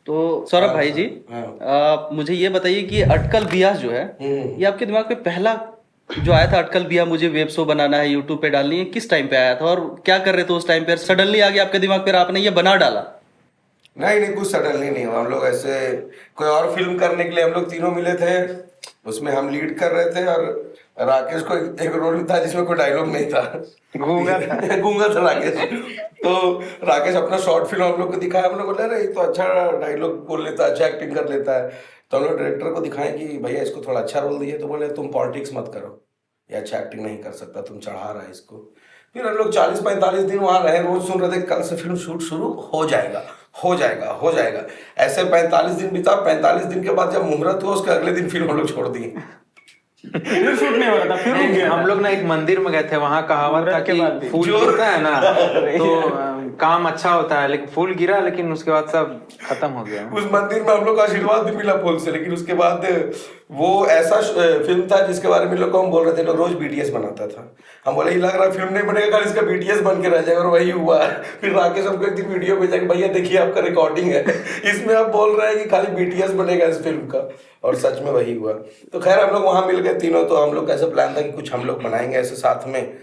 तो सौरभ भाई जी, हाँ। मुझे ये बताइए कि अटकल बिया जो है, ये आपके दिमाग पे पहला जो आया था, अटकल बिया मुझे वेब शो बनाना है, यूट्यूब पे डालनी है, किस टाइम पे आया था और क्या कर रहे थे उस टाइम पे? सडनली आ गया आपके दिमाग पे और आपने ये बना डाला? नहीं नहीं, कुछ सडनली नहीं हुआ। हम लोग ऐसे कोई और फिल्म करने के लिए हम लोग तीनों मिले थे। उसमें हम लीड कर रहे थे और राकेश को एक रोल था जिसमें कोई डायलॉग नहीं था। गूंगा था। गूंगा था राकेश। तो राकेश अपना शॉर्ट फिल्म हम लोग को दिखाया। हम लोग बोले अरे ये तो अच्छा डायलॉग बोल लेता है, अच्छा एक्टिंग कर लेता है। तो हम लोग डायरेक्टर को दिखाएं कि भैया इसको थोड़ा अच्छा रोल दिए। तो बोले तुम पॉलिटिक्स मत करो, ये अच्छा एक्टिंग नहीं कर सकता, तुम चढ़ा रहा है इसको। फिर हम लोग 40-45 दिन वहां रहे, रोज सुन रहे थे कल से फिल्म शूट शुरू हो जाएगा, हो जाएगा, हो जाएगा। ऐसे 45 दिन बीता। 45 दिन के बाद जब मुहूर्त हुआ उसके अगले दिन फिल्म हम लोग छोड़ दिए। फिर शूट नहीं हो रहा था, फिर रुक गया। हम लोग ना एक मंदिर में गए थे, वहां कहावत था मुहूर्त के बाद भी। कि फूल गिरता है ना तो काम अच्छा होता है, लेकिन फूल गिरा लेकिन उसके बाद सब खत्म हो गया। उस मंदिर में हम लोग को आशीर्वाद भी मिला फूल से। लेकिन उसके बाद वो ऐसा फिल्म था जिसके बारे में लोग को हम बोल रहे थे, लोग रोज बीटीएस बनाता था। हम बोले ये लग रहा है फिल्म नहीं बनेगा, कल इसका बीटीएस बन के रह जाएगा। और वही हुआ। फिर राकेश हमको एक दिन वीडियो भेजा कि भैया देखिए आपका रिकॉर्डिंग है, इसमें आप बोल रहे हैं कि खाली बीटीएस बनेगा इस फिल्म का। और सच में वही हुआ। तो खैर हम लोग वहां मिल गए तीनों। तो हम लोग का ऐसा प्लान था कि कुछ हम लोग बनाएंगे ऐसे साथ में।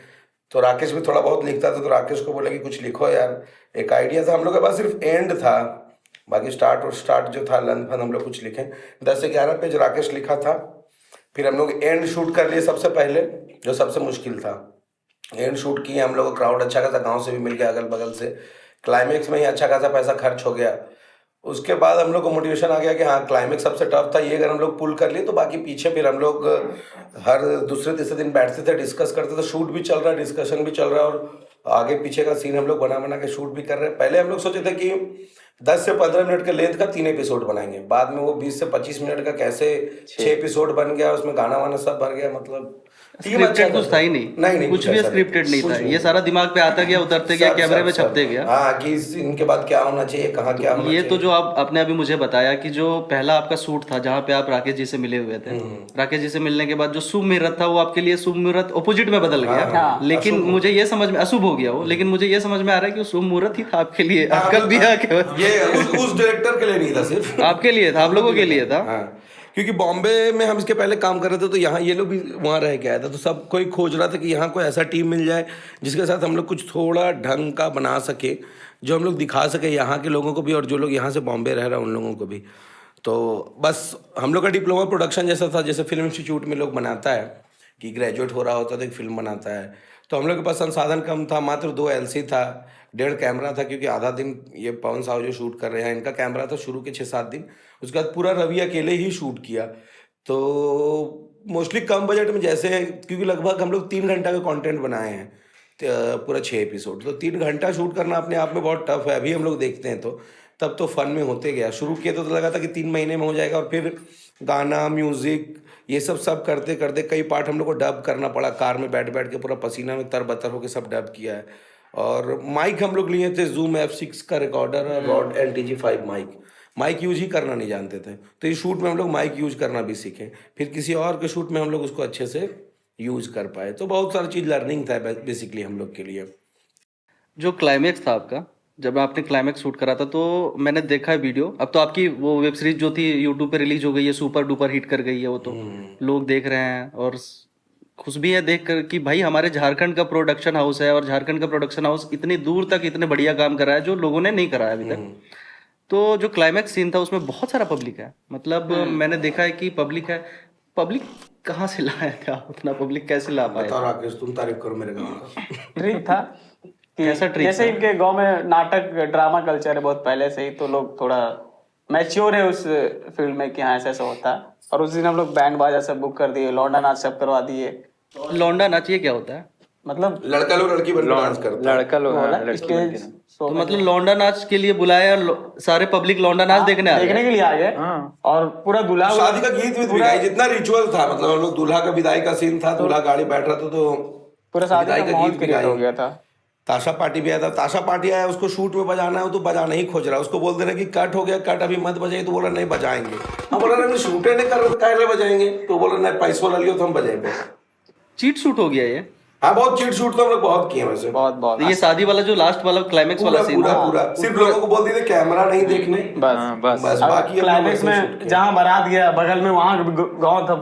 तो राकेश भी थोड़ा बहुत लिखता था, तो राकेश को बोला कि कुछ लिखो यार। एक आइडिया था हम लोग के पास, सिर्फ एंड था, बाकी स्टार्ट जो था लन फन हम लोग कुछ लिखे। 10 से 11 पेज राकेश लिखा था। फिर हम लोग एंड शूट कर लिए सबसे पहले, जो सबसे मुश्किल था। एंड शूट किए हम लोग, क्राउड अच्छा खासा गांव से भी मिल गया, अगल बगल से। क्लाइमेक्स में ही अच्छा खासा पैसा खर्च हो गया। उसके बाद हम लोग को मोटिवेशन आ गया कि हाँ क्लाइमेक्स सबसे टफ था, ये अगर हम लोग पुल कर लिए तो बाकी पीछे फिर हम लोग हर दूसरे तीसरे दिन बैठते थे, डिस्कस करते थे। शूट भी चल रहा है, डिस्कशन भी चल रहा है, और आगे पीछे का सीन हम लोग बना बना के शूट भी कर रहे हैं। पहले हम लोग सोचे थे कि 10 से 15 मिनट के लेंथ का 3 एपिसोड बनाएंगे। बाद में वो 20 से 25 मिनट का कैसे 6 एपिसोड बन गया, उसमें गाना वाना सब भर गया। मतलब स्क्रिप्टेड कुछ था ही नहीं, नहीं, कुछ भी स्क्रिप्टेड नहीं था। ये सारा दिमाग पे आता गया, उतरते गया, कैमरे में छपते गया। हाँ कि इनके बाद क्या होना चाहिए, कहाँ क्या होना ये चाहिए। तो जो आपने अभी मुझे बताया कि जो पहला आपका शूट था जहाँ पे आप राकेश जी से मिले हुए थे, राकेश जी से मिलने के बाद जो शुभ मुहूर्त था वो आपके लिए शुभ मुहूर्त ऑपोजिट में बदल गया। लेकिन मुझे ये समझ में, अशुभ हो गया वो, लेकिन मुझे ये समझ में आ रहा है कि वो शुभ मुहूर्त ही था आपके लिए। अटकल बिया के ये उस डायरेक्टर के लिए नहीं था, सिर्फ आपके लिए था, आप लोगों के लिए था। हाँ, क्योंकि बॉम्बे में हम इसके पहले काम कर रहे थे, तो यहाँ ये लोग भी वहाँ रह के आया था। तो सब कोई खोज रहा था कि यहाँ कोई ऐसा टीम मिल जाए जिसके साथ हम लोग कुछ थोड़ा ढंग का बना सके, जो हम लोग दिखा सके यहाँ के लोगों को भी और जो लोग यहाँ से बॉम्बे रह रहे हैं उन लोगों को भी। तो बस हम लोग का डिप्लोमा प्रोडक्शन जैसा था, जैसे फिल्म इंस्टीट्यूट में लोग बनाता है कि ग्रेजुएट हो रहा होता है तो एक फिल्म बनाता है। तो हम लोग के पास संसाधन कम था, मात्र 2 एलसी था, 1.5 कैमरा था, क्योंकि आधा दिन ये पवन साहु जो शूट कर रहे हैं इनका कैमरा था शुरू के 6-7 दिन। उसके बाद पूरा रवि अकेले ही शूट किया। तो मोस्टली कम बजट में, जैसे क्योंकि लगभग हम लोग 3 घंटा का कंटेंट बनाए हैं, पूरा 6 एपिसोड। तो 3 घंटा शूट करना अपने आप में बहुत टफ है। अभी हम लोग देखते हैं तो तब तो फन में होते गया। शुरू किए तो लगा था कि 3 महीने में हो जाएगा, और फिर गाना, म्यूजिक, ये सब करते करते कई पार्ट हम लोग को डब करना पड़ा। कार में बैठ बैठ के पूरा पसीना में तरबतर होकर सब डब किया है। और माइक हम लोग लिए थे जूम F6 का रिकॉर्डर और रॉड NTG5 माइक यूज ही करना नहीं जानते थे। तो इस शूट में हम लोग माइक यूज करना भी सीखे। फिर किसी और के शूट में हम लोग उसको अच्छे से यूज कर पाए। तो बहुत सारी चीज़ लर्निंग था बेसिकली हम लोग के लिए। जो क्लाइमेक्स था आपका, जब आपने क्लाइमेक्स शूट करा था, तो मैंने देखा है वीडियो। अब तो आपकी वो वेब सीरीज जो थी यूट्यूब पे रिलीज हो गई है, सुपर डुपर हिट कर गई है, वो तो लोग देख रहे हैं और खुश भी है देख कर कि भाई हमारे झारखंड का प्रोडक्शन हाउस है, और झारखंड का प्रोडक्शन हाउस इतनी दूर तक इतने बढ़िया काम कर रहा है जो लोगों ने नहीं करा है अभी तक। तो जो क्लाइमेक्स सीन था उसमें बहुत सारा पब्लिक है, मतलब मैंने देखा है कि पब्लिक है। पब्लिक कहाँ से लाया था, उतना पब्लिक कैसे ला पाए? बताओ राकेश, तुम तारीफ करो मेरे गाँव का। ट्रिक था कि कैसा ट्रिक जैसे था? इनके गांव में नाटक ड्रामा कल्चर है बहुत पहले से ही, तो लोग थोड़ा मैच्योर है उस फील्ड में कि हाँ ऐसा ऐसा होता है। और उस दिन हम लोग बैंड बाजा सब बुक कर दिए, लौंडा नाच सब करवा दिए। लौंडा नाच ये क्या होता है? मतलब लड़का लोग लड़की बनकर डांस करता है। लड़का लोग स्टेज तो मतलब लौंडा नाच के लिए बुलाया, सारे पब्लिक लौंडा नाच देखने आ देखने गए। के लिए आ गए। और पूरा दूल्हा शादी का गीत भी गाया, जितना रिचुअल था। मतलब हम लोग दूल्हा का विदाई का सीन था, दूल्हा गाड़ी बैठ रहा था तो पूरा शादी विदाई का का माहौल गीत भी क्रिएट हो गाया। गया था। ताशा पार्टी भी आया था। ताशा पार्टी आया, उसको शूट में बजाना है, वो तो बजाना ही खोज रहा है। उसको बोल दे रहे कि कट हो गया, कट अभी मत बजाइए। तो बोला नहीं बजाएंगे। हम बोला नहीं शूटे नहीं कर रहे तो काहे ले बजाएंगे। तो बोला नहीं पैसा वाला लियो तो हम बजाएंगे। चीट शूट हो गया ये। हाँ बहुत चीट शूट तो हम लोग बहुत किए वैसे, बहुत बहुत ये शादी वाला जो लास्ट वाला क्लाइमेक्स वाला पूरा सीन पूरा था, पूरा सिर्फ लोगों को बोल दिए थे कैमरा नहीं देखने, बस बस बस अब बाकी हम लोग क्लाइमेक्स वैसे ही shoot में किए। जहाँ बारात गया बगल में वहाँ गाँव था,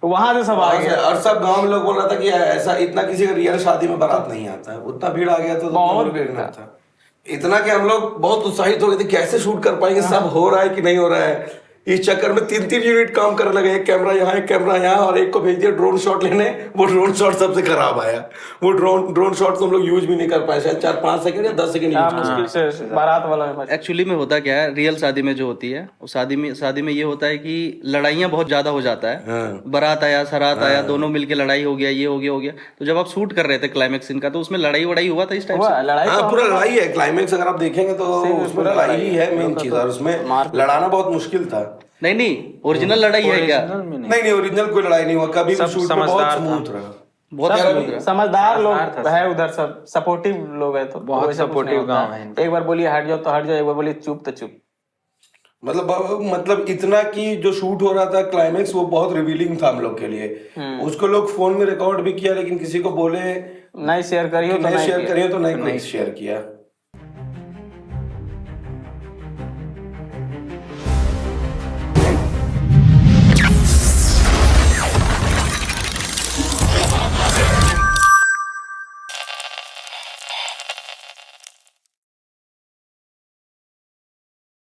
तो वहां से सब आ वहाँ से- गया। और सब गांव में लोग बोल रहा था कि ऐसा इतना किसी का रियल शादी में बारात नहीं आता है, उतना भीड़ आ गया था तो बहुत हम लोग भीड़ देखना था। था। इतना कि हम लोग बहुत उत्साहित हो गए थे कैसे शूट कर पाएंगे, सब हो रहा है कि नहीं हो रहा है। इस चक्कर में 3-3 यूनिट काम करने लगे, एक कैमरा यहाँ एक कैमरा यहाँ, और एक को भेज दिया ड्रोन शॉट लेने, वो ड्रोन शॉट सबसे खराब आया। वो ड्रोन शॉट तो हम लोग यूज भी नहीं कर पाए, शायद 4-5 सेकंड या 10 सेकंड हाँ, यूज मुश्किल से बारात वाला में बचा। एक्चुअली में होता क्या है, रियल शादी में जो होती है, वो शादी में ये होता है कि लड़ाइयाँ बहुत ज्यादा हो जाता है। हाँ। बारात आया, सरात आया, दोनों मिलके लड़ाई हो गया, ये हो गया। तो जब आप शूट कर रहे थे क्लाइमेक्स सीन का, तो उसमें लड़ाई वड़ाई हुआ था इस टाइप हुआ से? लड़ाई तो हाँ पूरा लड़ाई है, क्लाइमेक्स अगर आप देखेंगे तो उसमें लड़ाई ही है मेन चीज, और उसमें लड़ाना बहुत मुश्किल था। नहीं, ओरिजिनल लड़ाई है क्या? ओरिजिनल में नहीं। नहीं ओरिजिनल कोई लड़ाई नहीं हुआ कभी, सब शूट में बहुत समझदार स्मूथ रहा। बहुत सब smooth रहा। समझदार लोग समझदार था है उधर, सब सपोर्टिव लोग है, तो बहुत वैसा कुछ नहीं supportive होता गाँव है। है इनका। एक बार बोलिए हट जाओ तो हट जाओ, एक बार बोलिए चुप तो चुप। मतलब इतना कि जो शूट हो रहा था क्लाइमेक्स वो बहुत रिवीलिंग था हम लोग के लिए। उसको लोग फोन में रिकॉर्ड भी किया, लेकिन किसी को बोले नहीं शेयर करियो तो नहीं शेयर किया। करिए तो नहीं शेयर किया।